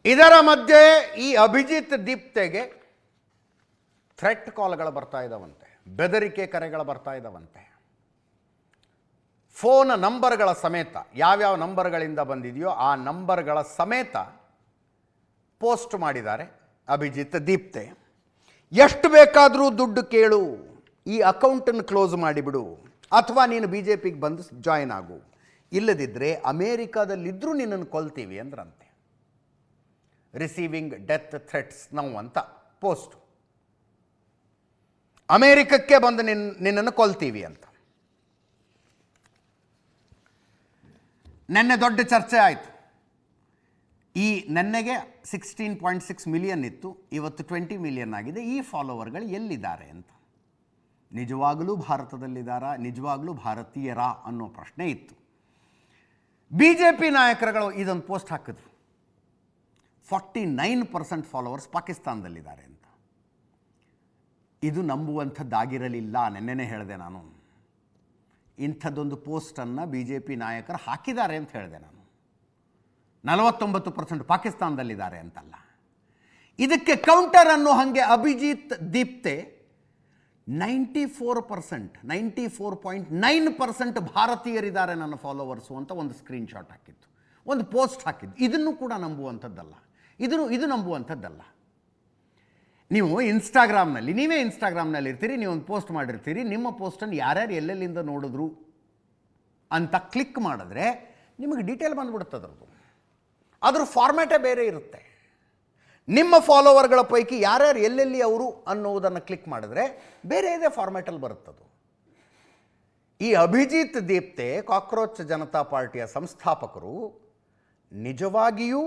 ಇದರ ಮಧ್ಯೆ ಈ ಅಭಿಜಿತ್ ದೀಪ್ತೆಗೆ ಥ್ರೆಟ್ ಕಾಲ್ಗಳು ಬರ್ತಾ ಇದ್ದಾವಂತೆ, ಬೆದರಿಕೆ ಕರೆಗಳು ಬರ್ತಾ ಇದ್ದಾವಂತೆ. ಫೋನ್ ನಂಬರ್ಗಳ ಸಮೇತ, ಯಾವ್ಯಾವ ನಂಬರ್ಗಳಿಂದ ಬಂದಿದೆಯೋ ಆ ನಂಬರ್ಗಳ ಸಮೇತ ಪೋಸ್ಟ್ ಮಾಡಿದ್ದಾರೆ ಅಭಿಜಿತ್ ದೀಪ್ತೆ. ಎಷ್ಟು ಬೇಕಾದರೂ ದುಡ್ಡು ಕೇಳು, ಈ ಅಕೌಂಟನ್ನು ಕ್ಲೋಸ್ ಮಾಡಿಬಿಡು, ಅಥವಾ ನೀನು BJPಗೆ ಬಂದು ಜಾಯಿನ್ ಆಗು, ಇಲ್ಲದಿದ್ದರೆ ಅಮೇರಿಕಾದಲ್ಲಿದ್ದರೂ ನಿನ್ನನ್ನು ಕೊಲ್ತೀವಿ ಅಂದ್ರಂತೆ. ರಿಸೀವಿಂಗ್ ಡೆತ್ ಥ್ರೆಟ್ಸ್ ನೌ ಅಂತ ಪೋಸ್ಟ್. ಅಮೇರಿಕಕ್ಕೆ ಬಂದು ನಿನ್ನನ್ನು ಕೊಲ್ತೀವಿ ಅಂತ. ನೆನ್ನೆ ದೊಡ್ಡ ಚರ್ಚೆ ಆಯಿತು. ಈ ನೆನ್ನೆಗೆ 16.6 ಮಿಲಿಯನ್ ಇತ್ತು, ಇವತ್ತು 20 ಮಿಲಿಯನ್ ಆಗಿದೆ. ಈ ಫಾಲೋವರ್ಗಳು ಎಲ್ಲಿದ್ದಾರೆ ಅಂತ, ನಿಜವಾಗಲೂ ಭಾರತದಲ್ಲಿದ್ದಾರಾ, ನಿಜವಾಗಲೂ ಭಾರತೀಯರಾ ಅನ್ನೋ ಪ್ರಶ್ನೆ ಇತ್ತು. BJP ನಾಯಕರುಗಳು ಇದೊಂದು ಪೋಸ್ಟ್ ಹಾಕಿದ್ರು, 49% ಫಾಲೋವರ್ಸ್ ಪಾಕಿಸ್ತಾನದಲ್ಲಿದ್ದಾರೆ ಅಂತ. ಇದು ನಂಬುವಂಥದ್ದಾಗಿರಲಿಲ್ಲ. ನೆನ್ನೆನೇ ಹೇಳಿದೆ ನಾನು, ಇಂಥದ್ದೊಂದು ಪೋಸ್ಟನ್ನು BJP ನಾಯಕರು ಹಾಕಿದ್ದಾರೆ ಅಂತ ಹೇಳಿದೆ ನಾನು. 49% ಪಾಕಿಸ್ತಾನದಲ್ಲಿದ್ದಾರೆ ಅಂತಲ್ಲ. ಇದಕ್ಕೆ ಕೌಂಟರ್ ಅನ್ನೋ ಹಾಗೆ ಅಭಿಜಿತ್ ದೀಪ್ತೆ 94.9% ಭಾರತೀಯರಿದ್ದಾರೆ ನನ್ನ ಫಾಲೋವರ್ಸು ಅಂತ ಒಂದು ಸ್ಕ್ರೀನ್ಶಾಟ್ ಹಾಕಿತ್ತು, ಒಂದು ಪೋಸ್ಟ್ ಹಾಕಿದ್ದು. ಇದನ್ನು ಕೂಡ ನಂಬುವಂಥದ್ದಲ್ಲ, ಇದು ನಂಬುವಂಥದ್ದಲ್ಲ. ನೀವು ಇನ್ಸ್ಟಾಗ್ರಾಮ್ನಲ್ಲಿ, ನೀವೇ ಇನ್ಸ್ಟಾಗ್ರಾಮ್ನಲ್ಲಿ ಇರ್ತೀರಿ, ನೀವೊಂದು ಪೋಸ್ಟ್ ಮಾಡಿರ್ತೀರಿ, ನಿಮ್ಮ ಪೋಸ್ಟನ್ನು ಯಾರ್ಯಾರು ಎಲ್ಲೆಲ್ಲಿಂದ ನೋಡಿದ್ರು ಅಂತ ಕ್ಲಿಕ್ ಮಾಡಿದ್ರೆ ನಿಮಗೆ ಡೀಟೇಲ್ ಬಂದುಬಿಡುತ್ತದ್ರದ್ದು. ಅದ್ರ ಫಾರ್ಮ್ಯಾಟೇ ಬೇರೆ ಇರುತ್ತೆ. ನಿಮ್ಮ ಫಾಲೋವರ್ಗಳ ಪೈಕಿ ಯಾರ್ಯಾರು ಎಲ್ಲೆಲ್ಲಿ ಅವರು ಅನ್ನೋದನ್ನು ಕ್ಲಿಕ್ ಮಾಡಿದ್ರೆ ಬೇರೆ ಇದೇ ಫಾರ್ಮ್ಯಾಟಲ್ಲಿ ಬರುತ್ತದು. ಈ ಅಭಿಜಿತ್ ದೀಪ್ತೆ ಕಾಕ್ರೋಚ್ ಜನತಾ ಪಾರ್ಟಿಯ ಸಂಸ್ಥಾಪಕರು ನಿಜವಾಗಿಯೂ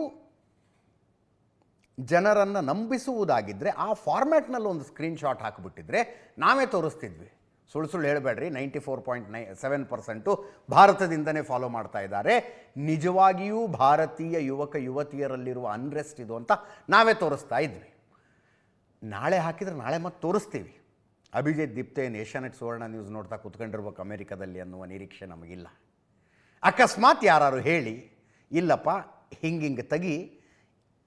ಜನರನ್ನು ನಂಬಿಸುವುದಾಗಿದ್ದರೆ ಆ ಫಾರ್ಮ್ಯಾಟ್ನಲ್ಲಿ ಒಂದು ಸ್ಕ್ರೀನ್ಶಾಟ್ ಹಾಕಿಬಿಟ್ಟಿದ್ರೆ ನಾವೇ ತೋರಿಸ್ತಿದ್ವಿ. ಸುಳ್ಳು ಹೇಳಬೇಡ್ರಿ, 94.7% ಭಾರತದಿಂದನೇ ಫಾಲೋ ಮಾಡ್ತಾ ಇದ್ದಾರೆ, ನಿಜವಾಗಿಯೂ ಭಾರತೀಯ ಯುವಕ ಯುವತಿಯರಲ್ಲಿರುವ ಅನ್ರೆಸ್ಟ್ ಇದು ಅಂತ ನಾವೇ ತೋರಿಸ್ತಾ ಇದ್ವಿ. ನಾಳೆ ಹಾಕಿದರೆ ನಾಳೆ ಮತ್ತೆ ತೋರಿಸ್ತೀವಿ. ಅಭಿಜಿತ್ ದೀಪ್ತೆ ಏಷ್ಯಾನೆಟ್ ಸುವರ್ಣ ನ್ಯೂಸ್ ನೋಡ್ತಾ ಕೂತ್ಕೊಂಡಿರ್ಬೇಕು ಅಮೇರಿಕಾದಲ್ಲಿ ಅನ್ನುವ ನಿರೀಕ್ಷೆ ನಮಗಿಲ್ಲ. ಅಕಸ್ಮಾತ್ ಯಾರು ಹೇಳಿ ಇಲ್ಲಪ್ಪ ಹಿಂಗೆ ತೆಗಿ,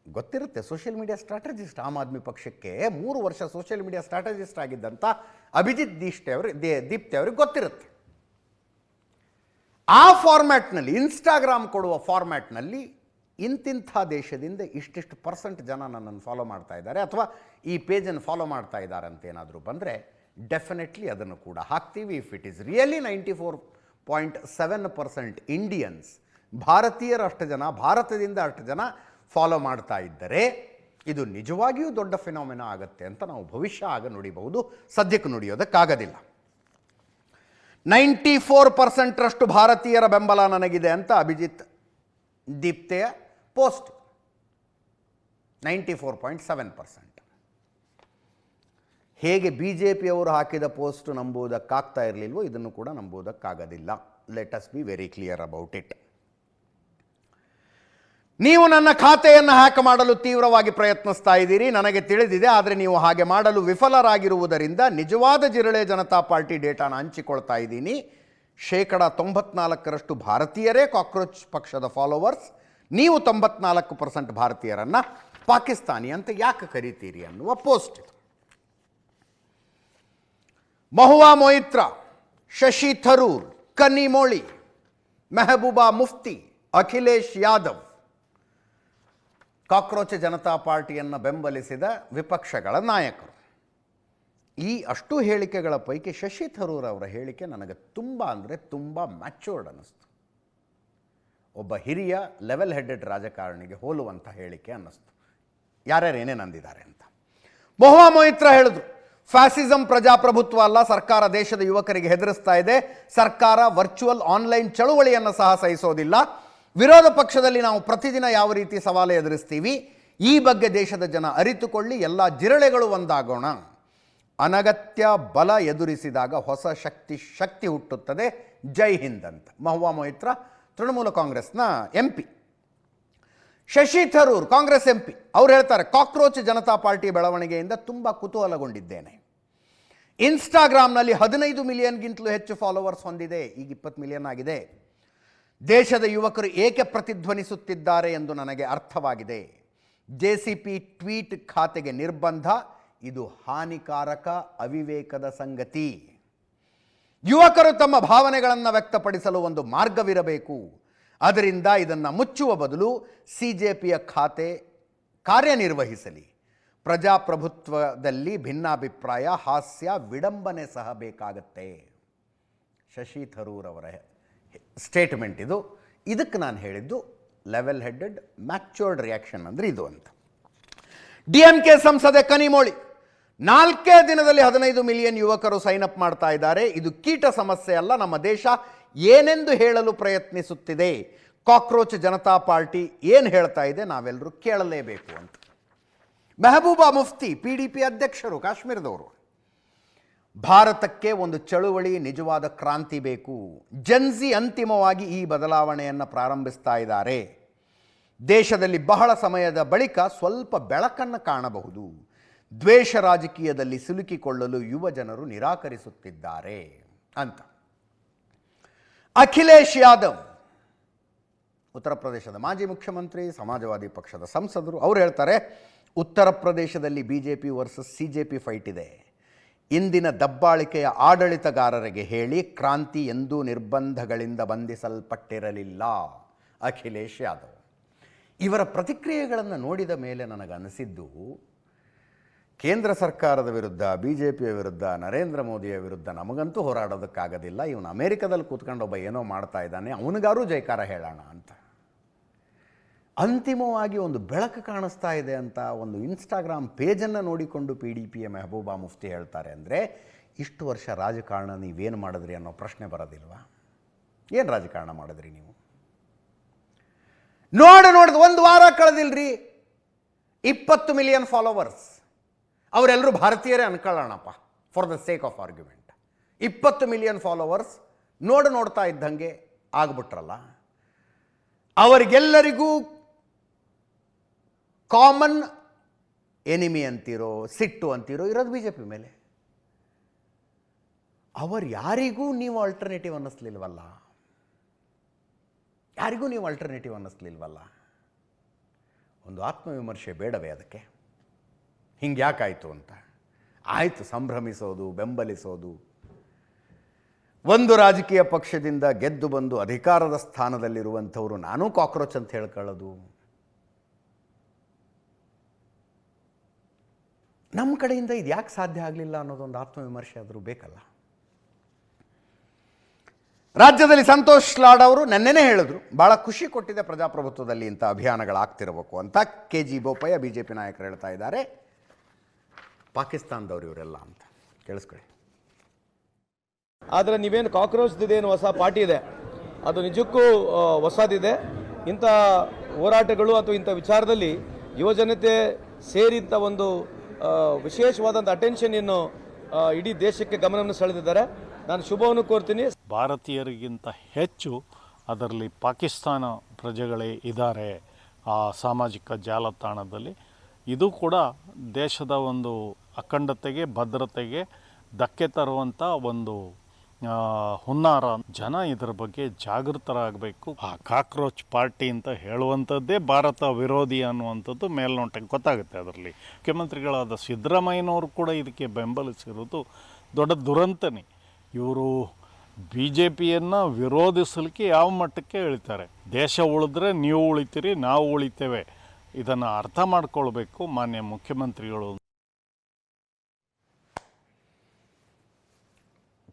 ಗೊತ್ತಿರುತ್ತೆ social media strategist, Aam Aadmi ಪಕ್ಷಕ್ಕೆ 3 ವರ್ಷ ಸೋಷಿಯಲ್ ಮೀಡಿಯಾ ಸ್ಟ್ರಾಟಜಿಸ್ಟ್ ಆಗಿದ್ದಂಥ ಅಭಿಜಿತ್ ದೀಪ್ತೆ ಅವ್ರಿಗೆ ಗೊತ್ತಿರುತ್ತೆ. ಆ ಫಾರ್ಮ್ಯಾಟ್ನಲ್ಲಿ, ಇನ್ಸ್ಟಾಗ್ರಾಮ್ ಕೊಡುವ ಫಾರ್ಮ್ಯಾಟ್ನಲ್ಲಿ ಇಂತಿಂಥ ದೇಶದಿಂದ ಇಷ್ಟಿಷ್ಟು % ಜನ ನನ್ನನ್ನು ಫಾಲೋ ಮಾಡ್ತಾ ಇದ್ದಾರೆ ಅಥವಾ ಈ ಪೇಜನ್ನು ಫಾಲೋ ಮಾಡ್ತಾ ಇದ್ದಾರೆ ಅಂತ ಏನಾದರೂ ಬಂದರೆ ಡೆಫಿನೆಟ್ಲಿ ಅದನ್ನು ಕೂಡ ಹಾಕ್ತೀವಿ. If it is really 94.7% Indians, ಭಾರತೀಯರು ಅಷ್ಟು ಜನ, ಭಾರತದಿಂದ ಅಷ್ಟು ಜನ ಫಾಲೋ ಮಾಡ್ತಾ ಇದ್ದರೆ ಇದು ನಿಜವಾಗಿಯೂ ದೊಡ್ಡ ಫಿನಾಮಿನಾ ಆಗುತ್ತೆ ಅಂತ ನಾವು ಭವಿಷ್ಯ ಆಗ ನುಡಿಬಹುದು. ಸದ್ಯಕ್ಕೆ ನುಡಿಯೋದಕ್ಕಾಗೋದಿಲ್ಲ. 94% ಭಾರತೀಯರ ಬೆಂಬಲ ನನಗಿದೆ ಅಂತ ಅಭಿಜಿತ್ ದೀಪ್ತೆಯ ಪೋಸ್ಟ್. 94.7%. ಹೇಗೆ BJPಯವರು ಹಾಕಿದ ಪೋಸ್ಟ್ ನಂಬುವುದಕ್ಕಾಗ್ತಾ ಇರಲಿಲ್ವೋ ಇದನ್ನು ಕೂಡ ನಂಬುವುದಕ್ಕಾಗೋದಿಲ್ಲ. Let us be very clear about it. ನೀವು ನನ್ನ ಖಾತೆಯನ್ನು ಹ್ಯಾಕ್ ಮಾಡಲು ತೀವ್ರವಾಗಿ ಪ್ರಯತ್ನಿಸ್ತಾ ಇದ್ದೀರಿ, ನನಗೆ ತಿಳಿದಿದೆ. ಆದರೆ ನೀವು ಹಾಗೆ ಮಾಡಲು ವಿಫಲರಾಗಿರುವುದರಿಂದ ನಿಜವಾದ ಜಿರಳೆ ಜನತಾ ಪಾರ್ಟಿ ಡೇಟಾನ ಹಂಚಿಕೊಳ್ತಾ ಇದ್ದೀನಿ. 94% ಭಾರತೀಯರೇ ಕಾಕ್ರೋಚ್ ಪಕ್ಷದ ಫಾಲೋವರ್ಸ್. ನೀವು 94% ಭಾರತೀಯರನ್ನು ಪಾಕಿಸ್ತಾನಿ ಅಂತ ಯಾಕೆ ಕರೀತೀರಿ ಅನ್ನುವ ಪೋಸ್ಟ್. ಮಹುವಾ ಮೊಯಿತ್ರಾ, ಶಶಿ ಥರೂರ್, ಕನ್ನಿಮೋಳಿ, ಮೆಹಬೂಬಾ ಮುಫ್ತಿ, ಅಖಿಲೇಶ್ ಯಾದವ್ ಕಾಕ್ರೋಚ್ ಜನತಾ ಪಾರ್ಟಿಯನ್ನು ಬೆಂಬಲಿಸಿದ ವಿಪಕ್ಷಗಳ ನಾಯಕರು. ಈ ಅಷ್ಟು ಹೇಳಿಕೆಗಳ ಪೈಕಿ ಶಶಿ ಥರೂರ್ ಅವರ ಹೇಳಿಕೆ ನನಗೆ ತುಂಬ ಅಂದರೆ ತುಂಬ ಮ್ಯಾಚೂರ್ಡ್ ಅನ್ನಿಸ್ತು. ಒಬ್ಬ ಹಿರಿಯ ಲೆವೆಲ್ ಹೆಡೆಡ್ ರಾಜಕಾರಣಿಗೆ ಹೋಲುವಂಥ ಹೇಳಿಕೆ ಅನ್ನಿಸ್ತು. ಯಾರ್ಯಾರು ಏನೇನು ಅಂದಿದ್ದಾರೆ ಅಂತ. ಮಹುವಾ ಮೊಯಿತ್ರಾ ಹೇಳಿದ್ರು, ಫ್ಯಾಸಿಸಂ ಪ್ರಜಾಪ್ರಭುತ್ವ ಅಲ್ಲ, ಸರ್ಕಾರ ದೇಶದ ಯುವಕರಿಗೆ ಹೆದರಿಸ್ತಾ ಇದೆ. ಸರ್ಕಾರ ವರ್ಚುವಲ್ ಆನ್ಲೈನ್ ಚಳುವಳಿಯನ್ನು ಸಹ ಸಹಿಸೋದಿಲ್ಲ. ವಿರೋಧ ಪಕ್ಷದಲ್ಲಿ ನಾವು ಪ್ರತಿದಿನ ಯಾವ ರೀತಿ ಸವಾಲು ಎದುರಿಸ್ತೀವಿ, ಈ ಬಗ್ಗೆ ದೇಶದ ಜನ ಅರಿತುಕೊಳ್ಳಿ. ಎಲ್ಲ ಜಿರಳೆಗಳು ಒಂದಾಗೋಣ. ಅನಗತ್ಯ ಬಲ ಎದುರಿಸಿದಾಗ ಹೊಸ ಶಕ್ತಿ ಹುಟ್ಟುತ್ತದೆ. ಜೈ ಹಿಂದ್ ಅಂತ ಮಹುವಾ ಮೊಯಿತ್ರಾ ತೃಣಮೂಲ ಕಾಂಗ್ರೆಸ್ನ MP. ಶಶಿ ಥರೂರ್ ಕಾಂಗ್ರೆಸ್ MP ಅವ್ರು ಹೇಳ್ತಾರೆ, ಕಾಕ್ರೋಚ್ ಜನತಾ ಪಾರ್ಟಿ ಬೆಳವಣಿಗೆಯಿಂದ ತುಂಬ ಕುತೂಹಲಗೊಂಡಿದ್ದೇನೆ. ಇನ್ಸ್ಟಾಗ್ರಾಮ್ನಲ್ಲಿ 15 ಮಿಲಿಯನ್ಗಿಂತಲೂ ಹೆಚ್ಚು ಫಾಲೋವರ್ಸ್ ಹೊಂದಿದೆ, ಈಗ 20 ಮಿಲಿಯನ್ ಆಗಿದೆ. ದೇಶದ ಯುವಕರು ಏಕೆ ಪ್ರತಿಧ್ವನಿಸುತ್ತಿದ್ದಾರೆ ಎಂದು ನನಗೆ ಅರ್ಥವಾಗಿದೆ. JCP ಟ್ವೀಟ್ ಖಾತೆಗೆ ನಿರ್ಬಂಧ, ಇದು ಹಾನಿಕಾರಕ, ಅವಿವೇಕದ ಸಂಗತಿ. ಯುವಕರು ತಮ್ಮ ಭಾವನೆಗಳನ್ನು ವ್ಯಕ್ತಪಡಿಸಲು ಒಂದು ಮಾರ್ಗವಿರಬೇಕು. ಅದರಿಂದ ಇದನ್ನು ಮುಚ್ಚುವ ಬದಲು CJPಯ ಖಾತೆ ಕಾರ್ಯನಿರ್ವಹಿಸಲಿ. ಪ್ರಜಾಪ್ರಭುತ್ವದಲ್ಲಿ ಭಿನ್ನಾಭಿಪ್ರಾಯ, ಹಾಸ್ಯ, ವಿಡಂಬನೆ ಸಹ ಬೇಕಾಗತ್ತೆ. ಶಶಿ ಥರೂರ್ ಅವರ ಸ್ಟೇಟ್ಮೆಂಟ್ ಇದು. ಇದಕ್ಕೆ ನಾನು ಹೇಳಿದ್ದು ಲೆವೆಲ್ ಹೆಡೆಡ್ ಮ್ಯಾಚ್ಯೂರ್ಡ್ ರಿಯಾಕ್ಷನ್ ಅಂದರೆ ಇದು ಅಂತ. DMK ಸಂಸದೆ ಕನಿಮೋಳಿ, 4 ದಿನದಲ್ಲಿ 15 ಮಿಲಿಯನ್ ಯುವಕರು ಸೈನ್ ಅಪ್ ಮಾಡ್ತಾ ಇದ್ದಾರೆ. ಇದು ಕೀಟ ಸಮಸ್ಯೆ ಅಲ್ಲ, ನಮ್ಮ ದೇಶ ಏನೆಂದು ಹೇಳಲು ಪ್ರಯತ್ನಿಸುತ್ತಿದೆ. ಕಾಕ್ರೋಚ್ ಜನತಾ ಪಾರ್ಟಿ ಏನು ಹೇಳ್ತಾ ಇದೆ ನಾವೆಲ್ಲರೂ ಕೇಳಲೇಬೇಕು ಅಂತ. ಮೆಹಬೂಬಾ ಮುಫ್ತಿ, PDP ಅಧ್ಯಕ್ಷರು, ಕಾಶ್ಮೀರದವರು, ಭಾರತಕ್ಕೆ ಒಂದು ಚಳುವಳಿ, ನಿಜವಾದ ಕ್ರಾಂತಿ ಬೇಕು. ಜನ್ಜಿ ಅಂತಿಮವಾಗಿ ಈ ಬದಲಾವಣೆಯನ್ನು ಪ್ರಾರಂಭಿಸ್ತಾ ಇದ್ದಾರೆ. ದೇಶದಲ್ಲಿ ಬಹಳ ಸಮಯದ ಬಳಿಕ ಸ್ವಲ್ಪ ಬೆಳಕನ್ನು ಕಾಣಬಹುದು. ದ್ವೇಷ ರಾಜಕೀಯದಲ್ಲಿ ಸಿಲುಕಿಕೊಳ್ಳಲು ಯುವ ಜನರು ನಿರಾಕರಿಸುತ್ತಿದ್ದಾರೆ ಅಂತ. ಅಖಿಲೇಶ್ ಯಾದವ್, ಉತ್ತರ ಪ್ರದೇಶದ ಮಾಜಿ ಮುಖ್ಯಮಂತ್ರಿ, ಸಮಾಜವಾದಿ ಪಕ್ಷದ ಸಂಸದರು, ಅವರು ಹೇಳ್ತಾರೆ, ಉತ್ತರ ಪ್ರದೇಶದಲ್ಲಿ BJP ವರ್ಸಸ್ CJP ಫೈಟ್ ಇದೆ. ಇಂದಿನ ದಬ್ಬಾಳಿಕೆಯ ಆಡಳಿತಗಾರರಿಗೆ ಹೇಳಿ, ಕ್ರಾಂತಿ ಎಂದೂ ನಿರ್ಬಂಧಗಳಿಂದ ಬಂಧಿಸಲ್ಪಟ್ಟಿರಲಿಲ್ಲ. ಅಖಿಲೇಶ್ ಯಾದವ್ ಇವರ ಪ್ರತಿಕ್ರಿಯೆಗಳನ್ನು ನೋಡಿದ ಮೇಲೆ ನನಗನ್ನಿಸಿದ್ದು, ಕೇಂದ್ರ ಸರ್ಕಾರದ ವಿರುದ್ಧ, BJPಯ ವಿರುದ್ಧ, ನರೇಂದ್ರ ಮೋದಿಯ ವಿರುದ್ಧ ನಮಗಂತೂ ಹೋರಾಡೋದಕ್ಕಾಗೋದಿಲ್ಲ. ಇವನು ಅಮೇರಿಕಾದಲ್ಲಿ ಕೂತ್ಕೊಂಡು ಒಬ್ಬ ಏನೋ ಮಾಡ್ತಾ ಇದ್ದಾನೆ, ಅವನಿಗಾರೂ ಜೈಕಾರ ಹೇಳೋಣ ಅಂತ. ಅಂತಿಮವಾಗಿ ಒಂದು ಬೆಳಕು ಕಾಣಿಸ್ತಾ ಇದೆ ಅಂತ ಒಂದು ಇನ್ಸ್ಟಾಗ್ರಾಮ್ ಪೇಜನ್ನು ನೋಡಿಕೊಂಡು PDPಯ ಮೆಹಬೂಬಾ ಮುಫ್ತಿ ಹೇಳ್ತಾರೆ ಅಂದರೆ, ಇಷ್ಟು ವರ್ಷ ರಾಜಕಾರಣ ನೀವೇನು ಮಾಡಿದ್ರಿ ಅನ್ನೋ ಪ್ರಶ್ನೆ ಬರೋದಿಲ್ವಾ? ಏನು ರಾಜಕಾರಣ ಮಾಡಿದ್ರಿ ನೀವು? ನೋಡಿದ ಒಂದು ವಾರ ಕಳೆದಿಲ್ರಿ, 20 ಮಿಲಿಯನ್ ಫಾಲೋವರ್ಸ್. ಅವರೆಲ್ಲರೂ ಭಾರತೀಯರೇ ಅನ್ಕೊಳ್ಳೋಣಪ್ಪ, for the sake of argument. 20 million followers ನೋಡ್ತಾ ಇದ್ದಂಗೆ ಆಗ್ಬಿಟ್ರಲ್ಲ. ಅವರಿಗೆಲ್ಲರಿಗೂ ಕಾಮನ್ ಎನಿಮಿ ಅಂತೀರೋ, ಸಿಟ್ಟು ಅಂತೀರೋ ಇರೋದು BJP ಮೇಲೆ. ಅವರು ಯಾರಿಗೂ ನೀವು ಆಲ್ಟರ್ನೇಟಿವ್ ಅನ್ನಿಸ್ಲಿಲ್ವಲ್ಲ, ಯಾರಿಗೂ ನೀವು ಆಲ್ಟರ್ನೇಟಿವ್ ಅನ್ನಿಸ್ಲಿಲ್ವಲ್ಲ. ಒಂದು ಆತ್ಮವಿಮರ್ಶೆ ಬೇಡವೇ ಅದಕ್ಕೆ? ಹಿಂಗೆ ಯಾಕಾಯಿತು ಅಂತ? ಆಯಿತು, ಸಂಭ್ರಮಿಸೋದು, ಬೆಂಬಲಿಸೋದು. ಒಂದು ರಾಜಕೀಯ ಪಕ್ಷದಿಂದ ಗೆದ್ದು ಬಂದು ಅಧಿಕಾರದ ಸ್ಥಾನದಲ್ಲಿರುವಂಥವರು ನಾನೂ ಕಾಕ್ರೋಚ್ ಅಂತ ಹೇಳ್ಕೊಳ್ಳೋದು. ನಮ್ಮ ಕಡೆಯಿಂದ ಇದು ಯಾಕೆ ಸಾಧ್ಯ ಆಗಲಿಲ್ಲ ಅನ್ನೋದೊಂದು ಆತ್ಮವಿಮರ್ಶೆ ಆದರೂ ಬೇಕಲ್ಲ. ರಾಜ್ಯದಲ್ಲಿ ಸಂತೋಷ್ ಲಾಡ್ ಅವರು ನೆನ್ನೆನೇ ಹೇಳಿದ್ರು, ಭಾಳ ಖುಷಿ ಕೊಟ್ಟಿದೆ ಪ್ರಜಾಪ್ರಭುತ್ವದಲ್ಲಿ ಇಂಥ ಅಭಿಯಾನಗಳಾಗ್ತಿರಬೇಕು ಅಂತ. KG ಬೋಪಯ್ಯ BJP ನಾಯಕರು ಹೇಳ್ತಾ ಇದ್ದಾರೆ, ಪಾಕಿಸ್ತಾನದವರು ಇವರೆಲ್ಲ ಅಂತ. ಕೇಳಿಸ್ಕೊಳ್ಳಿ. ಆದರೆ ನೀವೇನು ಕಾಕ್ರೋಚ್ದೇನು ಹೊಸ ಪಾರ್ಟಿ ಇದೆ, ಅದು ನಿಜಕ್ಕೂ ಹೊಸದಿದೆ. ಇಂಥ ಹೋರಾಟಗಳು ಅಥವಾ ಇಂಥ ವಿಚಾರದಲ್ಲಿ ಯುವಜನತೆ ಸೇರಿದಂಥ ಒಂದು ವಿಶೇಷವಾದಂಥ ಅಟೆನ್ಷನ್ ಇನ್ನು ಇಡೀ ದೇಶಕ್ಕೆ ಗಮನವನ್ನು ಸೆಳೆದಿದ್ದಾರೆ. ನಾನು ಶುಭವನ್ನು ಕೋರ್ತೀನಿ. ಭಾರತೀಯರಿಗಿಂತ ಹೆಚ್ಚು ಅದರಲ್ಲಿ ಪಾಕಿಸ್ತಾನ ಪ್ರಜೆಗಳೇ ಇದ್ದಾರೆ ಆ ಸಾಮಾಜಿಕ ಜಾಲತಾಣದಲ್ಲಿ. ಇದು ಕೂಡ ದೇಶದ ಒಂದು ಅಖಂಡತೆಗೆ, ಭದ್ರತೆಗೆ ಧಕ್ಕೆ ತರುವಂಥ ಒಂದು ಹುನ್ನಾರ. ಜನ ಇದರ ಬಗ್ಗೆ ಜಾಗೃತರಾಗಬೇಕು. ಆ ಕಾಕ್ರೋಚ್ ಪಾರ್ಟಿ ಅಂತ ಹೇಳುವಂಥದ್ದೇ ಭಾರತ ವಿರೋಧಿ ಅನ್ನುವಂಥದ್ದು ಮೇಲ್ನೋಟಕ್ಕೆ ಗೊತ್ತಾಗುತ್ತೆ. ಅದರಲ್ಲಿ ಮುಖ್ಯಮಂತ್ರಿಗಳಾದ ಸಿದ್ದರಾಮಯ್ಯನವರು ಕೂಡ ಇದಕ್ಕೆ ಬೆಂಬಲಿಸಿರೋದು ದೊಡ್ಡ ದುರಂತನೇ. ಇವರು BJPಯನ್ನು ವಿರೋಧಿಸಲಿಕ್ಕೆ ಯಾವ ಮಟ್ಟಕ್ಕೆ ಹೇಳ್ತಾರೆ? ದೇಶ ಉಳಿದ್ರೆ ನೀವು ಉಳಿತೀರಿ, ನಾವು ಉಳಿತೇವೆ. ಇದನ್ನು ಅರ್ಥ ಮಾಡ್ಕೊಳ್ಬೇಕು ಮಾನ್ಯ ಮುಖ್ಯಮಂತ್ರಿಗಳು.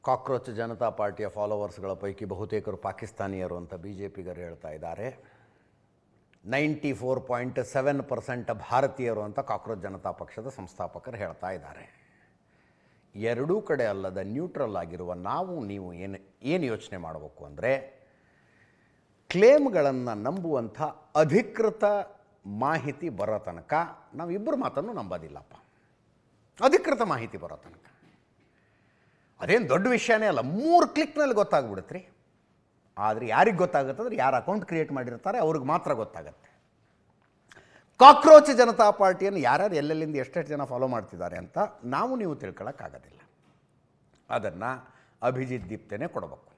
ಕಾಕ್ರೋಚ್ ಜನತಾ ಪಾರ್ಟಿಯ ಫಾಲೋವರ್ಸ್ಗಳ ಪೈಕಿ ಬಹುತೇಕರು ಪಾಕಿಸ್ತಾನಿಯರು ಅಂತ BJPಗರು ಹೇಳ್ತಾ ಇದ್ದಾರೆ. 94.7% ಭಾರತೀಯರು ಅಂತ ಕಾಕ್ರೋಚ್ ಜನತಾ ಪಕ್ಷದ ಸಂಸ್ಥಾಪಕರು ಹೇಳ್ತಾ ಇದ್ದಾರೆ. ಎರಡೂ ಕಡೆ ಅಲ್ಲದ ನ್ಯೂಟ್ರಲ್ ಆಗಿರುವ ನಾವು ನೀವು ಏನು ಯೋಚನೆ ಮಾಡಬೇಕು ಅಂದರೆ, ಕ್ಲೇಮ್ಗಳನ್ನು ನಂಬುವಂಥ ಅಧಿಕೃತ ಮಾಹಿತಿ ಬರೋ ತನಕ ನಾವಿಬ್ಬರು ಮಾತನ್ನು ನಂಬೋದಿಲ್ಲಪ್ಪ. ಅಧಿಕೃತ ಮಾಹಿತಿ ಬರೋ ತನಕ ಅದೇನು ದೊಡ್ಡ ವಿಷಯನೇ ಅಲ್ಲ, 3 ಕ್ಲಿಕ್ನಲ್ಲಿ ಗೊತ್ತಾಗ್ಬಿಡುತ್ತೆ ರೀ. ಆದರೆ ಯಾರಿಗೆ ಗೊತ್ತಾಗುತ್ತಂದ್ರೆ ಯಾರು ಅಕೌಂಟ್ ಕ್ರಿಯೇಟ್ ಮಾಡಿರ್ತಾರೆ ಅವ್ರಿಗೆ ಮಾತ್ರ ಗೊತ್ತಾಗತ್ತೆ. ಕಾಕ್ರೋಚ್ ಜನತಾ ಪಾರ್ಟಿಯನ್ನು ಯಾರ್ಯಾರು ಎಲ್ಲೆಲ್ಲಿಂದ ಎಷ್ಟೆಷ್ಟು ಜನ ಫಾಲೋ ಮಾಡ್ತಿದ್ದಾರೆ ಅಂತ ನಾವು ನೀವು ತಿಳ್ಕೊಳ್ಳೋಕ್ಕಾಗೋದಿಲ್ಲ. ಅದನ್ನು ಅಭಿಜಿತ್ ದೀಪ್ತನೇ ಕೊಡಬೇಕು.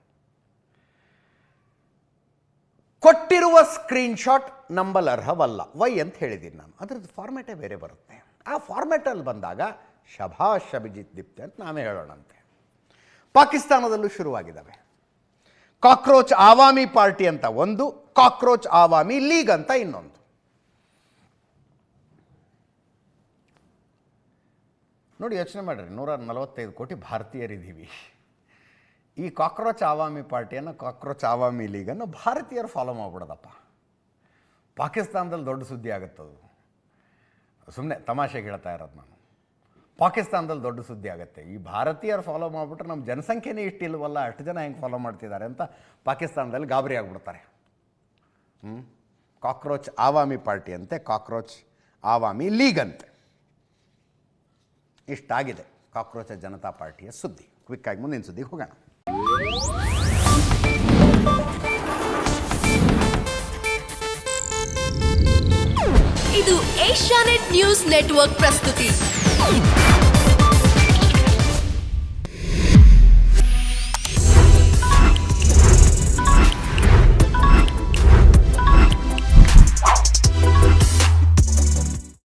ಕೊಟ್ಟಿರುವ ಸ್ಕ್ರೀನ್ಶಾಟ್ ನಂಬಲರ್ಹವಲ್ಲ. ವೈ ಅಂತ ಹೇಳಿದ್ದೀನಿ ನಾನು. ಅದರದ್ದು ಫಾರ್ಮ್ಯಾಟೇ ಬೇರೆ ಬರುತ್ತೆ. ಆ ಫಾರ್ಮ್ಯಾಟಲ್ಲಿ ಬಂದಾಗ ಶಭಾಷ್ ಅಭಿಜಿತ್ ದಿಪ್ತೆ ಅಂತ ನಾವೇ ಹೇಳೋಣಂತೆ. ಪಾಕಿಸ್ತಾನದಲ್ಲೂ ಶುರುವಾಗಿದ್ದಾವೆ. ಕಾಕ್ರೋಚ್ ಆವಾಮಿ ಪಾರ್ಟಿ ಅಂತ ಒಂದು, ಕಾಕ್ರೋಚ್ ಆವಾಮಿ ಲೀಗ್ ಅಂತ ಇನ್ನೊಂದು. ನೋಡಿ, ಯೋಚನೆ ಮಾಡಿರಿ, 145 ಕೋಟಿ ಭಾರತೀಯರಿದ್ದೀವಿ. ಈ ಕಾಕ್ರೋಚ್ ಆವಾಮಿ ಪಾರ್ಟಿಯನ್ನು, ಕಾಕ್ರೋಚ್ ಆವಾಮಿ ಲೀಗನ್ನು ಭಾರತೀಯರು ಫಾಲೋ ಮಾಡಿಬಿಡೋದಪ್ಪ. ಪಾಕಿಸ್ತಾನದಲ್ಲಿ ದೊಡ್ಡ ಸುದ್ದಿ ಆಗುತ್ತದು. ಸುಮ್ಮನೆ ತಮಾಷೆಗೆ ಹೇಳ್ತಾ ಇರೋದು ನಾನು. ಪಾಕಿಸ್ತಾನದಲ್ಲಿ ದೊಡ್ಡ ಸುದ್ದಿ ಆಗುತ್ತೆ. ಈ ಭಾರತೀಯರು ಫಾಲೋ ಮಾಡಿಬಿಟ್ರೆ ನಮ್ಮ ಜನಸಂಖ್ಯೆನೇ ಇಷ್ಟಿಲ್ವಲ್ಲ, ಅಷ್ಟು ಜನ ಹೆಂಗೆ ಫಾಲೋ ಮಾಡ್ತಿದ್ದಾರೆ ಅಂತ ಪಾಕಿಸ್ತಾನದಲ್ಲಿ ಗಾಬರಿ ಆಗಿಬಿಡ್ತಾರೆ. ಕಾಕ್ರೋಚ್ ಆವಾಮಿ ಪಾರ್ಟಿ ಅಂತೆ, ಕಾಕ್ರೋಚ್ ಆವಾಮಿ ಲೀಗ್ ಅಂತೆ. ಇಷ್ಟಾಗಿದೆ ಕಾಕ್ರೋಚ್ ಜನತಾ ಪಾರ್ಟಿಯ ಸುದ್ದಿ. ಕ್ವಿಕ್ಕಾಗಿ ಮುಂದಿನ ಸುದ್ದಿಗೆ ಹೋಗೋಣ. ಇದು ಏಷ್ಯಾನೆಟ್ ನ್ಯೂಸ್ ನೆಟ್ವರ್ಕ್ ಪ್ರಸ್ತುತಿ.